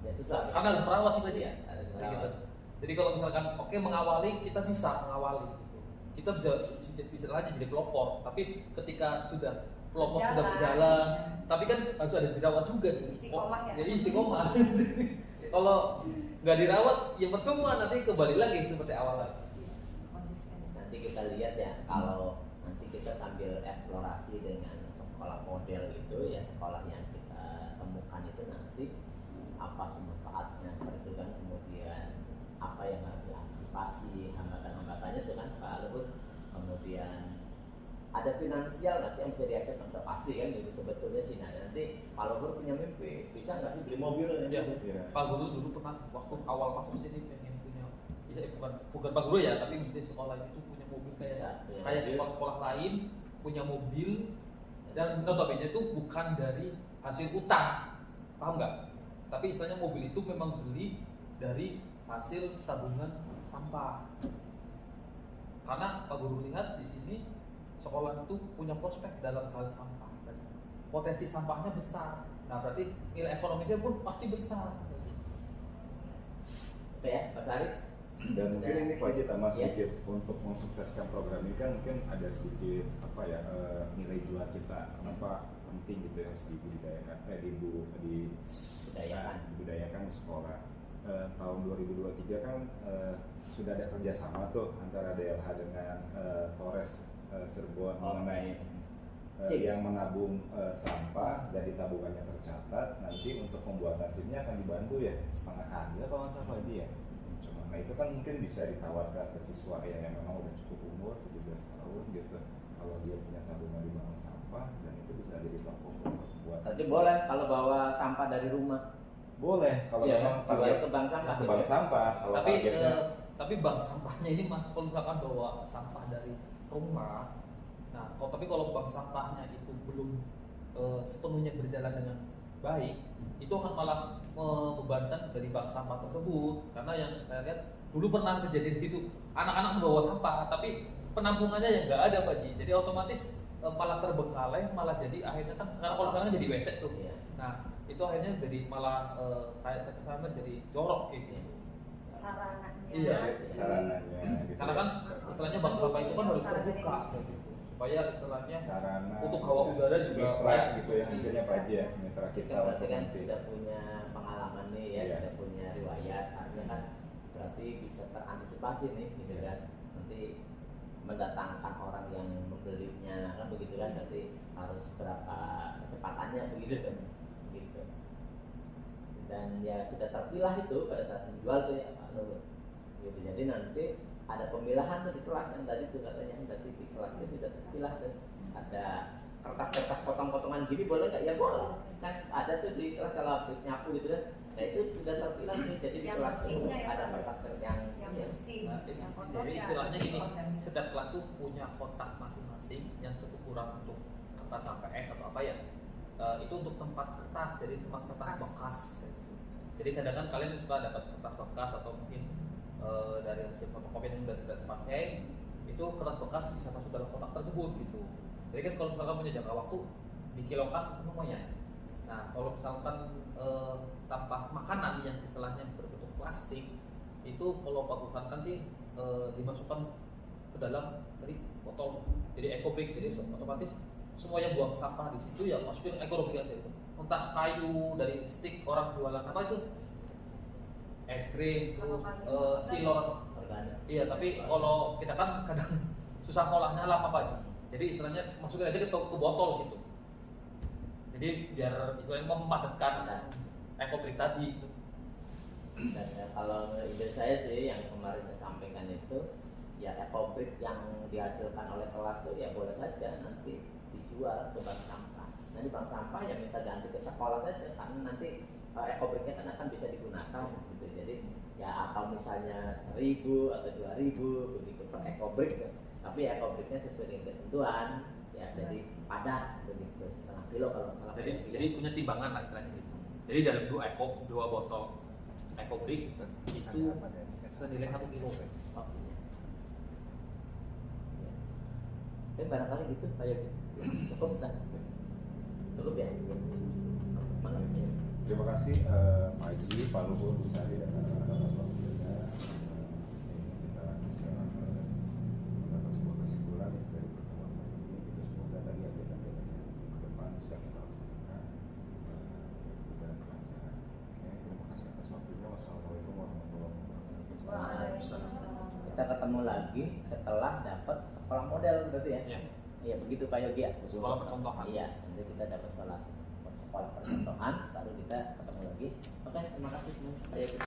Ya susah. Karena harus merawat sih berarti ya. Harus Gitu. merawat. Jadi kalau misalkan oke mengawali, kita bisa mengawali. Gitu. Kita bisa istilahnya jadi pelopor, tapi ketika sudah pelopor sudah berjalan, tapi kan harus ada dirawat juga. Istiqomah ya. Jadi istiqomah. Kalau nggak dirawat, ya percuma nanti kembali lagi seperti awal lagi. Konsisten. Nanti kita lihat ya, kalau nanti kita sambil eksplorasi dengan sekolah model itu ya, sekolah yang kita temukan itu nanti apa sih manfaatnya seperti itu kan, kemudian apa yang harus diantisipasi, hambatan-hambatannya itu kan Pak Luhut, kemudian ada finansial nggak sih yang bisa dihasilkan, udah pasti kan gitu sebetulnya sih. Nah nanti Pak Luhut punya mimpi, bisa nggak sih beli mobil Ya, Iya. Pak Guru dulu pernah waktu awal masuk sini pengen punya, bukan Pak Guru ya, tapi mesti sekolah itu punya mobil Bisa, kayak punya kayak mobil. sekolah-sekolah lain punya mobil, dan notabene itu bukan dari hasil utang, paham nggak? Tapi istilahnya mobil itu memang beli dari hasil tabungan sampah. Karena Pak Guru lihat di sini sekolah itu punya prospek dalam hal sampah, potensi sampahnya besar. Nah berarti nilai ekonomisnya pun pasti besar. Oke ya, Pak Sari. Dan mungkin ini Pak Haji tambah Iya. sedikit untuk mensukseskan program ini kan mungkin ada sedikit apa ya nilai jual kita kenapa penting gitu yang harus dibudidayakan dibudayakan di sekolah. Tahun 2023 kan sudah ada kerjasama tuh antara DLH dengan Polres Cirebon mengenai SIM. yang menabung sampah dan di tabungannya tercatat, nanti untuk pembuatan SIM-nya akan dibantu ya setengah harga kalau nggak salah Pak Haji ya. Cuma nah itu kan mungkin bisa ditawarkan ke siswa yang memang udah cukup umur 17 tahun gitu, kalau dia punya tabungan di bank sampah, dan itu bisa jadi platform buat Tapi boleh kalau bawa sampah dari rumah. boleh kalau Iya, memang jual target ke bank sampah ke gitu bank ya? sampah kalau Tapi targetnya tapi bank sampahnya ini kalau misalkan bawa sampah dari rumah, nah tapi kalau bank sampahnya itu belum sepenuhnya berjalan dengan baik, itu akan malah membebankan dari bank sampah tersebut. Karena yang saya lihat dulu pernah kejadian gitu, anak-anak membawa sampah tapi penampungannya yang nggak ada Pak Ji, jadi otomatis malah terbengkalai, malah jadi akhirnya kan kalau sekarang jadi WC tuh. Iya. Nah itu akhirnya jadi malah kayak terkesan jadi jorok gitu. Sarananya. Iya. sarananya gitu Karena kan istilahnya bank sampah itu kan harus terbuka gitu, supaya istilahnya sarana untuk hawa udara juga mitra baik gitu ya, mungkin ya Pak Haji ya, mitra kita Kita berarti untuk kan nanti sudah punya pengalaman nih ya, Iya. sudah punya riwayat, artinya kan berarti bisa terantisipasi nih gitu kan. Nanti mendatangkan orang yang membelinya kan begitu kan, nanti harus berapa kecepatannya begitu kan, gitu. Dan ya sudah terpilah itu pada saat menjual tuh ya Pak Luhut, gitu. Jadi nanti ada pemilahan tuh di kelas yang tadi tuh katanya, berarti di kelasnya sudah terpilah tuh, ada kertas-kertas potong-potongan gini boleh nggak? Ya boleh, kan ada tuh di kelas kalau habis nyapu gitu kan, nah itu sudah terpilah nih. Jadi di Yang kelas tuh bersihnya ya, ada Pak? kertas yang Yang ya, bersih, Nah, yang kotor jadi ya istilahnya gini, kotornya. setiap kelas tuh punya kotak masing-masing yang ukuran untuk kertas sampai S atau apa ya. Itu untuk tempat kertas, jadi tempat kertas bekas. Gitu. Jadi kadang kan kalian suka dapat kertas bekas atau mungkin dari hasil fotokopi yang sudah tidak dipakai, itu kertas bekas bisa masuk dalam kotak tersebut gitu. Jadi kan kalau misalkan punya jangka waktu dikilaukan lumayan. Nah kalau misalkan sampah makanan yang istilahnya berbentuk plastik, itu kalau bagusan kan sih dimasukkan ke dalam dari botol, jadi eco-brick, jadi otomatis semua yang buang sampah di situ ya masukin eco-brick aja itu. Entah kayu dari stick orang jualan apa itu, es krim, terus cilor. organik. Iya, tapi kalau kita kan kadang susah ngolahnya lama Pak Ji. Jadi istilahnya masukin aja ke botol gitu. Jadi biar istilahnya memadatkan eco-brick tadi. Dan kalau ide saya sih yang kemarin saya sampaikan itu, ya eco-brick yang dihasilkan oleh kelas itu ya boleh saja nanti dijual ke bank sampah. Nanti bank sampah yang minta ganti ke sekolah saja, karena nanti eco-bricknya kan akan bisa digunakan gitu. Jadi ya atau misalnya 1.000 atau 2.000 begitu per eco-brick, tapi eco-bricknya sesuai dengan ketentuan ya, jadi padat begitu, setengah kilo kalau nggak salah. Jadi punya timbangan lah istilahnya gitu. Jadi dalam dua botol eco-brick itu senilai 1 kilo. waktunya. Ya. Barangkali gitu kayak gitu. Cukup kan? Cukup ya? Mana? Ya. Terima kasih Pak Haji, Pak Luhur, Bu Sari, dan atas waktunya. Kita mendapat sebuah kesimpulan dari pertemuan ini. Itu semoga tadi agenda-agenda ke depan bisa kita laksanakan dan kelancaran. Oke, terima kasih atas waktunya. Wassalamualaikum warahmatullahi wabarakatuh. Waalaikumsalam. Kita ketemu lagi setelah dapat sekolah model berarti ya? Iya. Iya begitu Pak Yogi ya. Sekolah percontohan. Iya, nanti kita dapat sekolah percontohan, baru kita ketemu lagi. Oke, terima kasih semua. Pak Yogi.